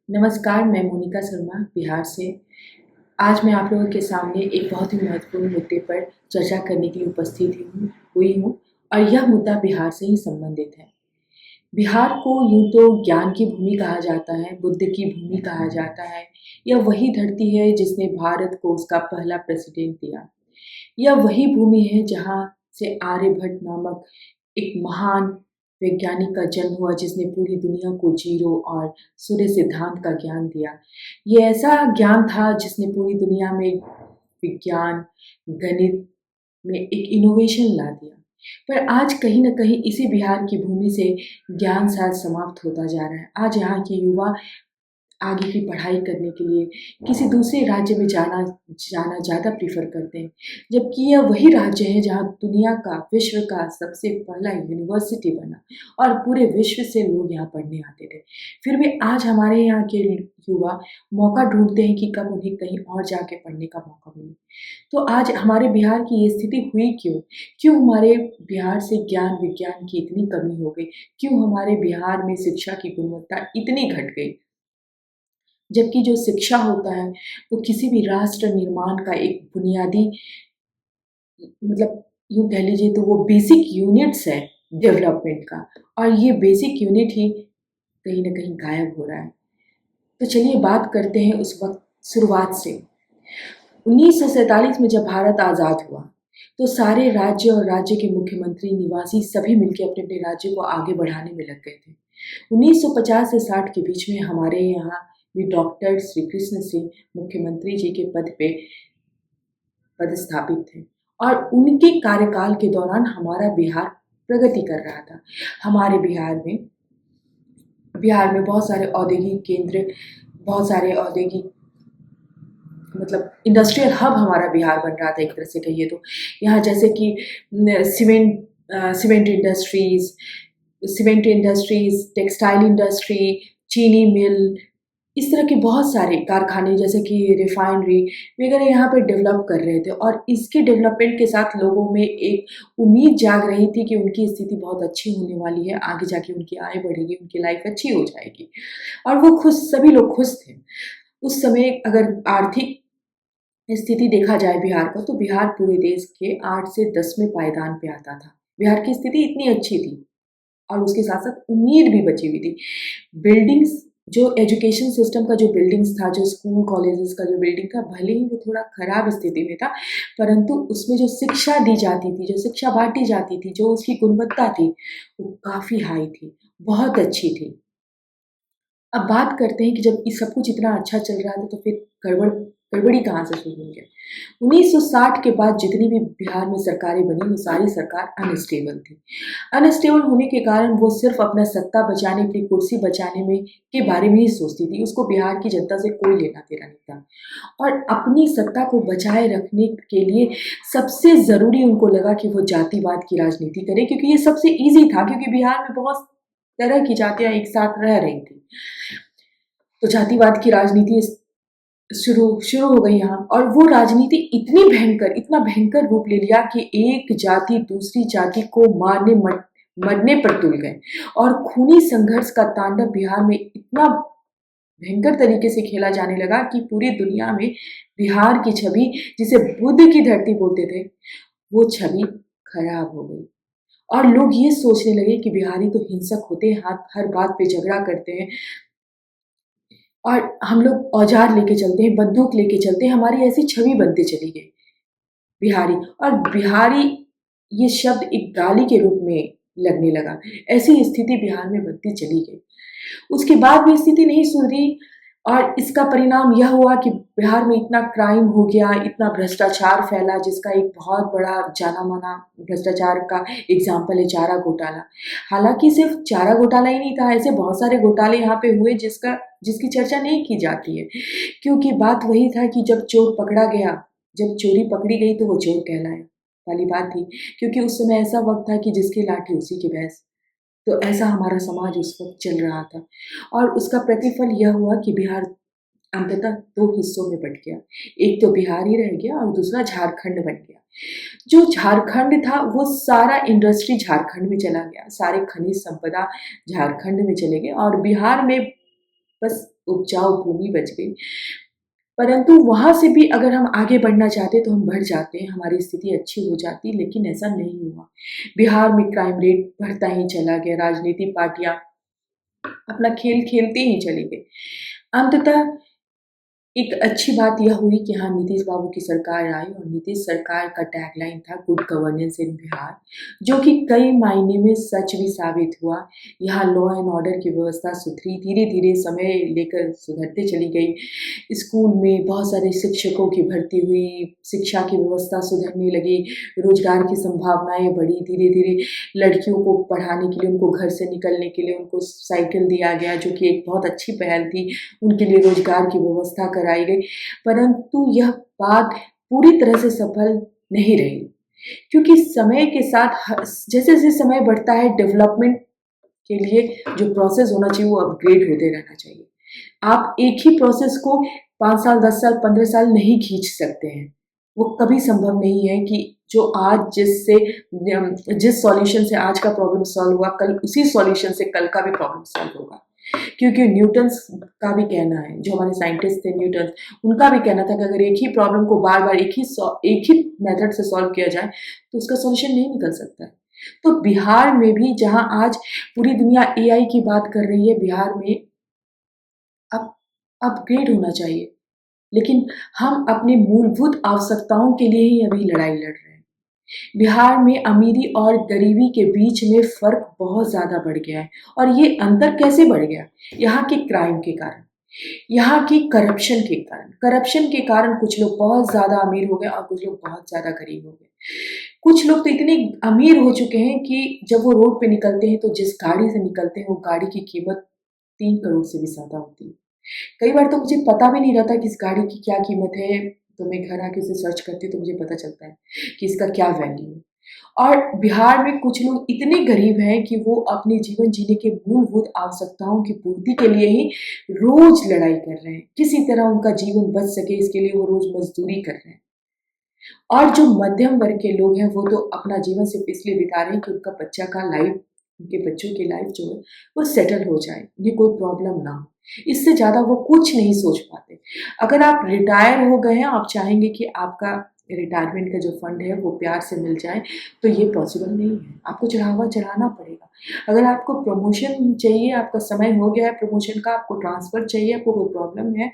नमस्कार, मैं मोनिका शर्मा बिहार से। आज मैं आप लोगों के सामने एक बहुत ही महत्वपूर्ण मुद्दे पर चर्चा करने के लिए उपस्थित हुई हूँ और यह मुद्दा बिहार से ही संबंधित है। बिहार को यूँ तो ज्ञान की भूमि कहा जाता है, बुद्ध की भूमि कहा जाता है। यह वही धरती है जिसने भारत को उसका पहला प्रेसिडेंट दिया। यह वही भूमि है जहाँ से आर्यभट्ट नामक एक महान वैज्ञानिक का जन्म हुआ जिसने पूरी दुनिया को जीरो और सूर्य सिद्धांत का ज्ञान दिया। ये ऐसा ज्ञान था जिसने पूरी दुनिया में विज्ञान, गणित में एक इनोवेशन ला दिया। पर आज कहीं न कहीं इसी बिहार की भूमि से ज्ञान शायद समाप्त होता जा रहा है। आज यहाँ के युवा आगे की पढ़ाई करने के लिए किसी दूसरे राज्य में जाना जाना ज़्यादा प्रेफ़र करते हैं। जबकि यह वही राज्य है जहाँ दुनिया का, विश्व का सबसे पहला यूनिवर्सिटी बना और पूरे विश्व से लोग यहाँ पढ़ने आते थे। फिर भी आज हमारे यहाँ के युवा मौका ढूँढते हैं कि कब उन्हें कहीं और जाके पढ़ने का मौका मिले। तो आज हमारे बिहार की ये स्थिति हुई क्यों? क्यों हमारे बिहार से ज्ञान विज्ञान की इतनी कमी हो गई? क्यों हमारे बिहार में शिक्षा की गुणवत्ता इतनी घट गई? जबकि जो शिक्षा होता है वो किसी भी राष्ट्र निर्माण का एक बुनियादी मतलब यूँ कह लीजिए तो वो बेसिक यूनिट्स है डेवलपमेंट का और ये बेसिक यूनिट ही कहीं न कहीं गायब हो रहा है। तो चलिए बात करते हैं उस वक़्त शुरुआत से। 1947 में जब भारत आज़ाद हुआ, तो सारे राज्य और राज्य के मुख्यमंत्री, निवासी सभी मिलके अपने-अपने राज्य को आगे बढ़ाने में लग गए थे। 1950 से 60 के बीच में हमारे यहाँ भी डॉक्टर श्री कृष्ण सिंह मुख्यमंत्री जी के पद पे पदस्थापित थे और उनके कार्यकाल के दौरान हमारा बिहार प्रगति कर रहा था। हमारे बिहार में बहुत सारे औद्योगिक केंद्र, बहुत सारे औद्योगिक मतलब इंडस्ट्रियल हब हमारा बिहार बन रहा था एक तरह से कहिए तो। यहाँ जैसे कि सीमेंट इंडस्ट्रीज़ टेक्सटाइल इंडस्ट्री, चीनी मिल, इस तरह के बहुत सारे कारखाने जैसे कि रिफाइनरी वगैरह यहाँ पे डेवलप कर रहे थे और इसके डेवलपमेंट के साथ लोगों में एक उम्मीद जाग रही थी कि उनकी स्थिति बहुत अच्छी होने वाली है, आगे जाके उनकी आय बढ़ेगी, उनकी लाइफ अच्छी हो जाएगी और वो खुश सभी लोग खुश थे। उस समय अगर आर्थिक स्थिति देखा जाए बिहार का, तो बिहार पूरे देश के 8 से 10वें पायदान पे आता था। बिहार की स्थिति इतनी अच्छी थी और उसके साथ-साथ उम्मीद भी बची हुई थी। बिल्डिंग्स जो एजुकेशन सिस्टम का जो बिल्डिंग्स था, जो स्कूल कॉलेजेस का जो बिल्डिंग था, भले ही वो थोड़ा खराब स्थिति में था, परंतु उसमें जो शिक्षा दी जाती थी, जो शिक्षा बाँटी जाती थी, जो उसकी गुणवत्ता थी, वो काफ़ी हाई थी, बहुत अच्छी थी। अब बात करते हैं कि जब ये सब कुछ इतना अच्छा चल रहा था तो फिर गड़बड़ी कहाँ से शुरू हुई है। 1960 के बाद जितनी भी बिहार में सरकारें बनी वो सारी सरकार अनस्टेबल थी। अनस्टेबल होने के कारण वो सिर्फ़ अपना सत्ता बचाने, अपनी कुर्सी बचाने में के बारे में ही सोचती थी। उसको बिहार की जनता से कोई लेना-देना नहीं था। और अपनी सत्ता को बचाए रखने के लिए सबसे ज़रूरी उनको लगा कि वो जातिवाद की राजनीति करें क्योंकि ये सबसे ईज़ी था क्योंकि बिहार में बहुत तरह की जातियाँ एक साथ रह रही थी। तो जातिवाद की राजनीति शुरू शुरू हो गई यहाँ और वो राजनीति इतना भयंकर रूप ले लिया कि एक जाति दूसरी जाति को मरने पर तुल गए और खूनी संघर्ष का तांडव बिहार में इतना भयंकर तरीके से खेला जाने लगा कि पूरी दुनिया में बिहार की छवि जिसे बुद्ध की धरती बोलते थे, वो छवि खराब हो गई और लोग ये सोचने लगे कि बिहारी तो हिंसक होते हैं, हर बात पे झगड़ा करते हैं और हम लोग औजार लेके चलते हैं, बंदूक लेके चलते हैं, हमारी ऐसी छवि बनते चली गई बिहारी और बिहारी ये शब्द एक गाली के रूप में लगने लगा। ऐसी स्थिति बिहार में बनती चली गई। उसके बाद भी स्थिति नहीं सुधरी और इसका परिणाम यह हुआ कि बिहार में इतना क्राइम हो गया, इतना भ्रष्टाचार फैला जिसका एक बहुत बड़ा जाना-माना भ्रष्टाचार का एग्ज़ाम्पल है चारा घोटाला। हालाँकि सिर्फ़ चारा घोटाला ही नहीं था, ऐसे बहुत सारे घोटाले यहाँ पे हुए जिसकी चर्चा नहीं की जाती है। क्योंकि बात वही था कि जब चोर पकड़ा गया, जब चोरी पकड़ी गई तो वो चोर कहलाया, वाली बात थी। क्योंकि उस समय ऐसा वक़्त था कि जिसकी लाठी उसी की भैंस। तो ऐसा हमारा समाज उस वक़्त चल रहा था और उसका प्रतिफल यह हुआ कि बिहार अंततः 2 हिस्सों में बँट गया। एक तो बिहार ही रह गया और दूसरा झारखंड बन गया। जो झारखंड था वो सारा इंडस्ट्री झारखंड में चला गया, सारे खनिज संपदा झारखंड में चले गए और बिहार में बस उपजाऊ भूमि बच गई। परंतु वहाँ से भी अगर हम आगे बढ़ना चाहते तो हम बढ़ जाते हैं, हमारी स्थिति अच्छी हो जाती, लेकिन ऐसा नहीं हुआ। बिहार में क्राइम रेट बढ़ता ही चला गया, राजनीतिक पार्टियाँ अपना खेल खेलते ही चली गई। अंततः एक अच्छी बात यह हुई कि हाँ, नीतीश बाबू की सरकार आई और नीतीश सरकार का टैगलाइन था गुड गवर्नेंस इन बिहार, जो कि कई मायने में सच भी साबित हुआ। यहाँ लॉ एंड ऑर्डर की व्यवस्था सुधरी, धीरे-धीरे समय लेकर सुधरते चली गई। स्कूल में बहुत सारे शिक्षकों की भर्ती हुई, शिक्षा की व्यवस्था सुधरने लगी, रोजगार की संभावनाएँ बढ़ी, धीरे-धीरे लड़कियों को पढ़ाने के लिए, उनको घर से निकलने के लिए उनको साइकिल दिया गया, जो कि एक बहुत अच्छी पहल थी। उनके लिए रोजगार की व्यवस्था कराई गई, परंतु यह बात पूरी तरह से सफल नहीं रही, क्योंकि समय के साथ जैसे-जैसे समय बढ़ता है डेवलपमेंट के लिए जो प्रोसेस होना चाहिए वो अपग्रेड होते रहना चाहिए। आप एक ही प्रोसेस को 5 साल, 10 साल, 15 साल नहीं खींच सकते हैं। वो कभी संभव नहीं है कि जो आज जिस सॉल्यूशन से आज का प्रॉब्लम सॉल्व हुआ, कल उसी सॉल्यूशन से कल का भी प्रॉब्लम सॉल्व होगा। क्योंकि न्यूटन्स का भी कहना है, जो हमारे साइंटिस्ट थे न्यूटन, उनका भी कहना था कि अगर एक ही प्रॉब्लम को बार-बार एक ही मेथड से सॉल्व किया जाए, तो उसका सॉल्यूशन नहीं निकल सकता है। तो बिहार में भी जहाँ आज पूरी दुनिया एआई की बात कर रही है, बिहार में अब अपग्रेड होना चाहिए। लेकिन हम अपनी मूलभूत आवश्यकताओं के लिए ही अभी लड़ाई लड़ रहे हैं। बिहार में अमीरी और गरीबी के बीच में फ़र्क बहुत ज़्यादा बढ़ गया है और ये अंतर कैसे बढ़ गया? यहाँ के क्राइम के कारण, यहाँ की करप्शन के कारण। करप्शन के कारण कुछ लोग बहुत ज़्यादा अमीर हो गए और कुछ लोग बहुत ज़्यादा गरीब हो गए। कुछ लोग तो इतने अमीर हो चुके हैं कि जब वो रोड पे निकलते हैं तो जिस गाड़ी से निकलते हैं वो गाड़ी की कीमत 3 करोड़ से भी ज़्यादा होती है। कई बार तो मुझे पता भी नहीं रहता कि इस गाड़ी की क्या कीमत है, तो मैं घर आके उसे सर्च करती हूँ तो मुझे पता चलता है कि इसका क्या वैल्यू है। और बिहार में कुछ लोग इतने गरीब हैं कि वो अपने जीवन जीने के मूलभूत आवश्यकताओं की पूर्ति के लिए ही रोज़ लड़ाई कर रहे हैं। किसी तरह उनका जीवन बच सके इसके लिए वो रोज़ मज़दूरी कर रहे हैं। और जो मध्यम वर्ग के लोग हैं वो तो अपना जीवन सिर्फ़ इसलिए बिता रहे हैं कि उनका बच्चा का लाइफ़ उनके बच्चों की लाइफ़ जो है वो सेटल हो जाए, उन्हें कोई प्रॉब्लम ना हो। इससे ज़्यादा वो कुछ नहीं सोच पाते। अगर आप रिटायर हो गए हैं, आप चाहेंगे कि आपका रिटायरमेंट का जो फंड है वो प्यार से मिल जाए, तो ये पॉसिबल नहीं है। आपको चढ़ावा चढ़ाना पड़ेगा। अगर आपको प्रमोशन चाहिए, आपका समय हो गया है प्रमोशन का, आपको ट्रांसफ़र चाहिए, आपको कोई प्रॉब्लम है,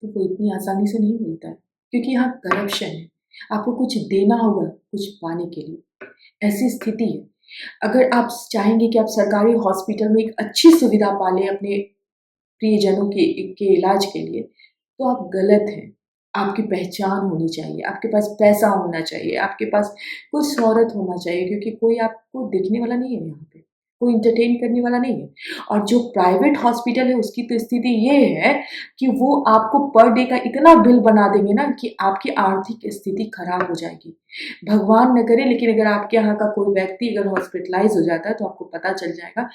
तो वो इतनी आसानी से नहीं मिलता है, क्योंकि यहाँ करप्शन है। आपको कुछ देना होगा कुछ पाने के लिए, ऐसी स्थिति है। अगर आप चाहेंगे कि आप सरकारी हॉस्पिटल में एक अच्छी सुविधा पा लें अपने प्रियजनों के इलाज के लिए, तो आप गलत हैं। आपकी पहचान होनी चाहिए, आपके पास पैसा होना चाहिए, आपके पास कोई शोहरत होना चाहिए, क्योंकि कोई आपको देखने वाला नहीं है यहाँ पे, कोई एंटरटेन करने वाला नहीं है। और जो प्राइवेट हॉस्पिटल है उसकी तो स्थिति ये है कि वो आपको पर डे का इतना बिल बना देंगे ना कि आपकी आर्थिक स्थिति खराब हो जाएगी। भगवान न करे, लेकिन अगर आपके यहाँ का कोई व्यक्ति अगर हॉस्पिटलाइज़ हो जाता है तो आपको पता चल जाएगा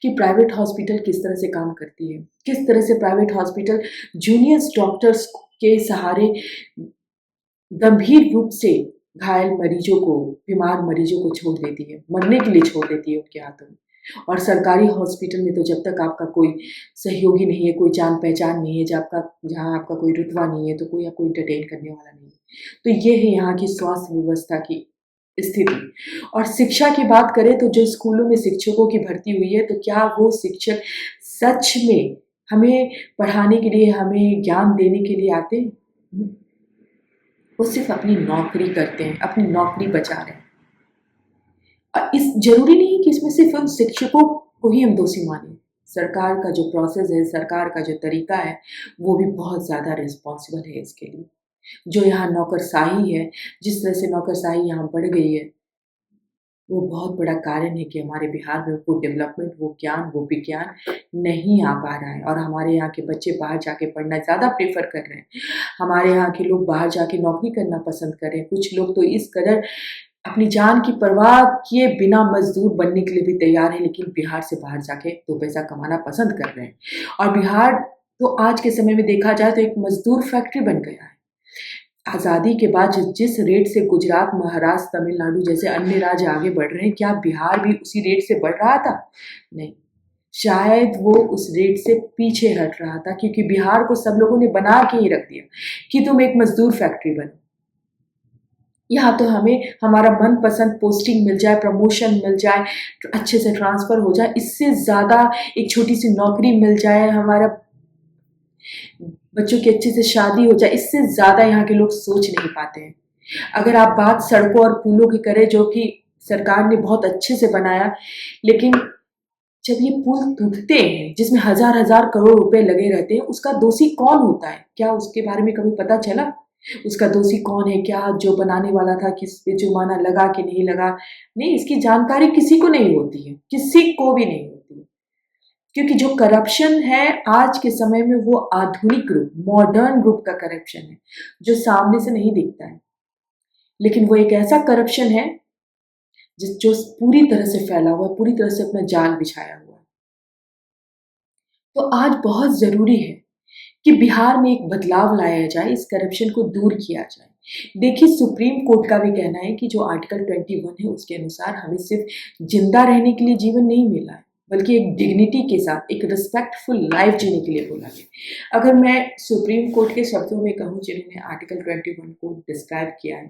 कि प्राइवेट हॉस्पिटल किस तरह से काम करती है, किस तरह से प्राइवेट हॉस्पिटल जूनियर डॉक्टर्स के सहारे गंभीर रूप से घायल मरीजों को, बीमार मरीजों को छोड़ देती है, मरने के लिए छोड़ देती है उनके हाथों में। और सरकारी हॉस्पिटल में तो जब तक आपका कोई सहयोगी नहीं है, कोई जान-पहचान नहीं है, जहाँ आपका कोई रुतबा नहीं है, तो कोई आपको एंटरटेन करने वाला नहीं है। तो ये है यहाँ की स्वास्थ्य व्यवस्था की स्थिति। और शिक्षा की बात करें तो जो स्कूलों में शिक्षकों की भर्ती हुई है, तो क्या वो शिक्षक सच में हमें पढ़ाने के लिए, हमें ज्ञान देने के लिए आते हैं? वो सिर्फ़ अपनी नौकरी करते हैं, अपनी नौकरी बचा रहे हैं। इस ज़रूरी नहीं है कि इसमें सिर्फ़ उन शिक्षकों को ही हम दोषी मानें। सरकार का जो प्रोसेस है, सरकार का जो तरीका है, वो भी बहुत ज़्यादा रिस्पॉन्सिबल है इसके लिए। जो यहाँ नौकरशाही है, जिस तरह से नौकरशाही यहाँ बढ़ गई है, वो बहुत बड़ा कारण है कि हमारे बिहार में वो डेवलपमेंट, वो ज्ञान, वो विज्ञान नहीं आ पा रहा है और हमारे यहाँ के बच्चे बाहर जाके पढ़ना ज़्यादा प्रेफ़र कर रहे हैं। हमारे यहाँ के लोग बाहर जाके नौकरी करना पसंद कर रहे हैं। कुछ लोग तो इस कदर अपनी जान की परवाह किए बिना मज़दूर बनने के लिए भी तैयार हैं, लेकिन बिहार से बाहर जाके 2 पैसा कमाना पसंद कर रहे हैं। और बिहार तो आज के समय में देखा जाए तो एक मज़दूर फैक्ट्री बन गया है। आज़ादी के बाद जिस रेट से गुजरात, महाराष्ट्र, तमिलनाडु जैसे अन्य राज्य आगे बढ़ रहे हैं, क्या बिहार भी उसी रेट से बढ़ रहा था? नहीं। शायद वो उस रेट से पीछे हट रहा था, क्योंकि बिहार को सब लोगों ने बना के ही रख दिया कि तुम एक मजदूर फैक्ट्री बनो। यहाँ तो हमें हमारा मनपसंद पोस्टिंग मिल जाए, प्रमोशन मिल जाए, अच्छे से ट्रांसफ़र हो जाए, इससे ज़्यादा एक छोटी सी नौकरी मिल जाए, हमारा बच्चों की अच्छे से शादी हो जाए, इससे ज़्यादा यहाँ के लोग सोच नहीं पाते हैं। अगर आप बात सड़कों और पुलों की करें, जो कि सरकार ने बहुत अच्छे से बनाया, लेकिन जब ये पुल टूटते हैं जिसमें हजार हजार करोड़ रुपए लगे रहते हैं, उसका दोषी कौन होता है? क्या उसके बारे में कभी पता चला? उसका दोषी कौन है? क्या जो बनाने वाला था, किस पे जुर्माना लगा कि नहीं लगा? नहीं, इसकी जानकारी किसी को नहीं होती है, किसी को भी नहीं होती है। क्योंकि जो करप्शन है आज के समय में, वो आधुनिक रूप, मॉडर्न रूप का करप्शन है, जो सामने से नहीं दिखता है, लेकिन वो एक ऐसा करप्शन है जो पूरी तरह से फैला हुआ है, पूरी तरह से अपना जाल बिछाया हुआ है। तो आज बहुत ज़रूरी है कि बिहार में एक बदलाव लाया जाए, इस करप्शन को दूर किया जाए। देखिए, सुप्रीम कोर्ट का भी कहना है कि जो आर्टिकल 21 है, उसके अनुसार हमें सिर्फ जिंदा रहने के लिए जीवन नहीं मिला है, बल्कि एक डिग्निटी के साथ एक रिस्पेक्टफुल लाइफ जीने के लिए बोला गया। अगर मैं सुप्रीम कोर्ट के शब्दों में कहूँ, जिन्होंने आर्टिकल 21 को डिस्क्राइब किया है,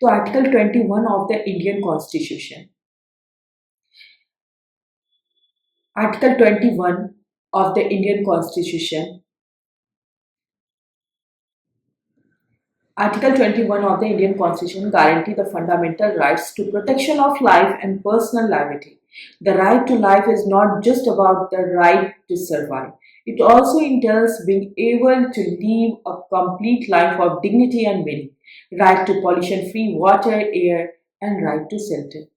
तो article 21 of the Indian constitution, article 21 of the Indian Constitution, Article 21 of the Indian Constitution guarantee the fundamental rights to protection of life and personal liberty. The right to life is not just about the right to survive. It also entails being able to live a complete life of dignity and meaning, right to pollution-free water, air, and right to shelter.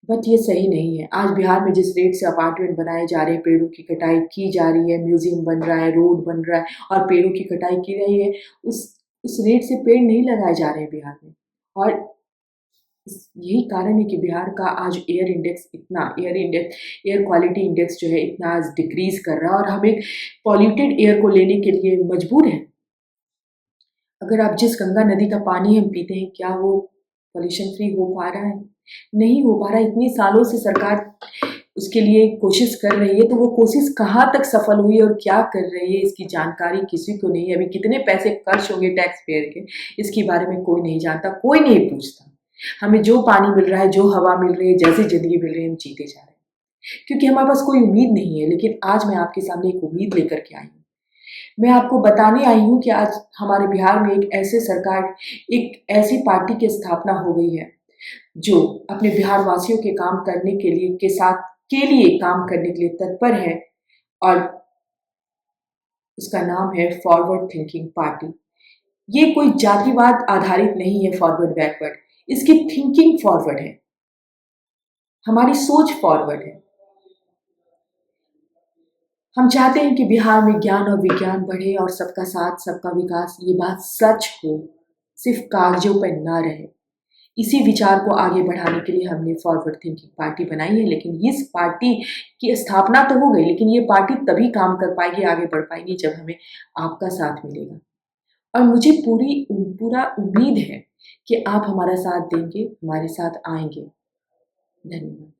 But ये सही नहीं है। आज बिहार में जिस rate से apartment बनाए जा रहे हैं, पेड़ों की कटाई की जा रही है, म्यूज़ियम बन रहा है, रोड बन रहा है और पेड़ों की कटाई की रही है, उस रेट से पेड़ नहीं लगाए जा रहे हैं बिहार में। और यही कारण है कि बिहार का आज एयर क्वालिटी इंडेक्स जो है इतना आज डिक्रीज़ कर रहा है, और हम एक पॉल्यूटेड एयर को लेने के लिए मजबूर हैं। अगर आप जिस गंगा नदी का पानी हम पीते हैं, क्या वो पॉल्यूशन फ्री हो पा रहा है? नहीं हो पा रहा है। इतनी सालों से सरकार उसके लिए कोशिश कर रही है, तो वो कोशिश कहाँ तक सफल हुई और क्या कर रही है, इसकी जानकारी किसी को नहीं है। अभी कितने पैसे खर्च होंगे टैक्स पेयर के, इसके बारे में कोई नहीं जानता, कोई नहीं पूछता। हमें जो पानी मिल रहा है, जो हवा मिल रही है, जैसी ज़िंदगी मिल रही है, हम जीते जा रहे हैं, क्योंकि हमारे पास कोई उम्मीद नहीं है। लेकिन आज मैं आपके सामने एक उम्मीद लेकर के आई हूँ। मैं आपको बताने आई हूँ कि आज हमारे बिहार में एक ऐसी पार्टी की स्थापना हो गई है, जो अपने बिहार वासियों के काम करने के लिए काम करने के लिए तत्पर है, और उसका नाम है फॉरवर्ड थिंकिंग पार्टी। ये कोई जातिवाद आधारित नहीं है, फॉरवर्ड बैकवर्ड, इसकी थिंकिंग फॉरवर्ड है, हमारी सोच फॉरवर्ड है। हम चाहते हैं कि बिहार में ज्ञान और विज्ञान बढ़े और सबका साथ सबका विकास, ये बात सच हो, सिर्फ कागजों पर ना रहे। इसी विचार को आगे बढ़ाने के लिए हमने फॉरवर्ड थिंकिंग पार्टी बनाई है। लेकिन इस पार्टी की स्थापना तो हो गई, लेकिन ये पार्टी तभी काम कर पाएगी, आगे बढ़ पाएगी, जब हमें आपका साथ मिलेगा। और मुझे पूरा उम्मीद है कि आप हमारा साथ देंगे, हमारे साथ आएंगे। धन्यवाद।